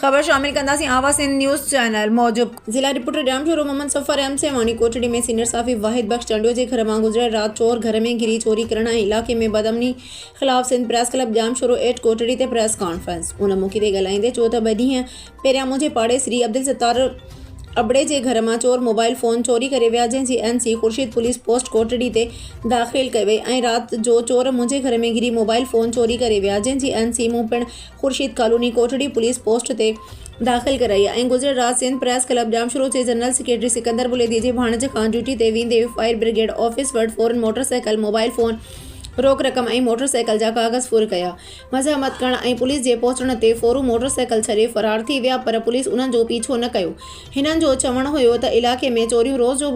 खबर शामिल कंदासीं आवाज़ सिंध न्यूज़ चैनल मौजूद जिला रिपोर्टर जामशोरो मोहम्मद सफ़र एम से वाणी कोटड़ी में सीनियर साफ़ी वाहिद बख्श चंडियो के घर में गुजरे रात चोर घर में घिरी चोरी करण इलाके में बदअमनी खिलाफ सिंध प्रेस क्लब जामशोरो 8 कोटड़ी ते प्रेस कॉन्फ्रेंस उन मौक़े ते ॻाल्हाईंदे चयो त 2 ॾींहं पहिरियां मुंहिंजे पाड़े श्री अब्दुल सत्तार अबड़े जे घर में चोर मोबाइल फ़ोन चोरी करे विया जंहिंजी NC Khurshid police post Kotri ते दाख़िल कई वई ऐं रात जो चोर मुंहिंजे घर में घिरी मोबाइल फ़ोन चोरी करे विया जंहिंजी NC मूं पिणु Khurshid colony Kotri police post ते दाख़िल कराई ऐं गुज़िरियल राति सिंध प्रेस क्लब जामशोरो जे जनरल सेक्रेटरी सिकंदर बुलेदी जे भाणजे खां ड्यूटी ते वेंदे फायर ब्रिगेड ऑफिस वटि फ़ौरन मोटरसाइकिल मोबाइल फ़ोन रोक रक़म ऐं मोटरसाइकिल जा कागज़ फुर कया मज़ामत करण ऐं पुलिस जे पहुचण ते फ़ौरू मोटरसाइकिल छॾे फ़रार थी विया पर पुलिस उन्हनि जो पीछो न कयो। हिननि जो चवणु हुयो त इलाइक़े में चोरियूं रोज़ जो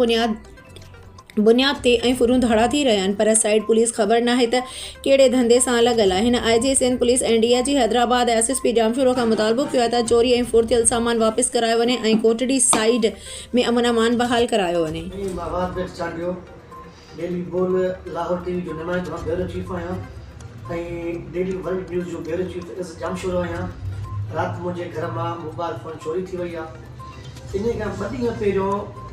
बुनियाद ते ऐं फुरियूं धाड़ा थी रहिया आहिनि पर साइड पुलिस ख़बर नाहे त कहिड़े धंधे सां लॻल आहे। हिन IG सिंध पुलिस ऐं DIG हैदराबाद SSP जामशोरो खां मुतालबो कयो आहे त चोरी ऐं फुर्तियल सामान वापसि करायो वञे ऐं कोटड़ी साइड में अमन अमान बहाल करायो वञे। डेली बोल लाहौर TV जो नुमाइंदो आहियां, ब्यूरो चीफ आहियां ऐं डेली वर्ल्ड न्यूज़ जो ब्यूरो चीफ इस जामशोरो आहियां। राति मुंहिंजे घर मां मोबाइल फ़ोन चोरी थी वई आहे। इन खां 2 ॾींहं पहिरियों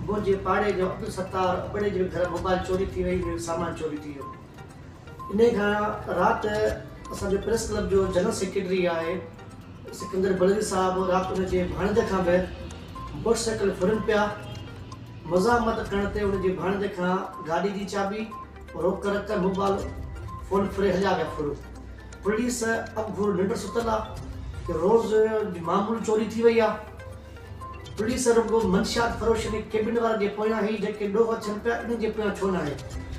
मुंहिंजे पाड़े जो अब्दुल सत्तार अबड़े जे घर मोबाइल चोरी थी वई, सामान चोरी थी वियो। इन खां राति असांजो प्रेस क्लब जो जनरल सेक्रेटरी आहे सिकंदर बुलेदी साहब राति उनजे भाणजे खां बि मोटरसाइकिल फुरनि पिया। मज़ामत करण ते उनजे भाणजे खां गाॾी जी चाबी रोक रक़म मोबाइल फ़ोन फुरे हलिया विया फुरो। पुलिस अब निंड सुतल आहे कि रोज़ मामूल चोरी थी वई आहे। पुलिस रुगो मंशियात फरोश ने केबिन वारा जे पोयां ही जेके ॾोह अचनि पिया इन जे पोयां छो न आहे।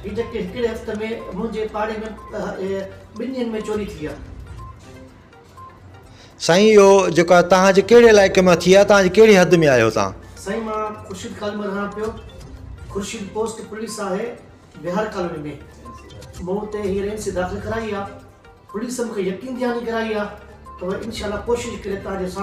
ही जेके हिकिड़े हफ़्ते में मुंहिंजे पाड़े में 2 ॾींहनि में चोरी थी आहे। साईं इहो जेका तव्हांजे कहिड़े इलाइक़े में थी आहे, तव्हांजी कहिड़ी हद में आहियो तव्हां? साईं मां खुर्शीद कॉलोनी में रहां पियो। खुर्शीद पोस्ट पुलिस आहे बिहार कॉलोनी में। मूं ते हींअर NC दाख़िल कराई आहे। पुलिस मूंखे यकीन दहानी कराई आहे त इंशाल्लाह कोशिशि करे तव्हांजे साम्हूं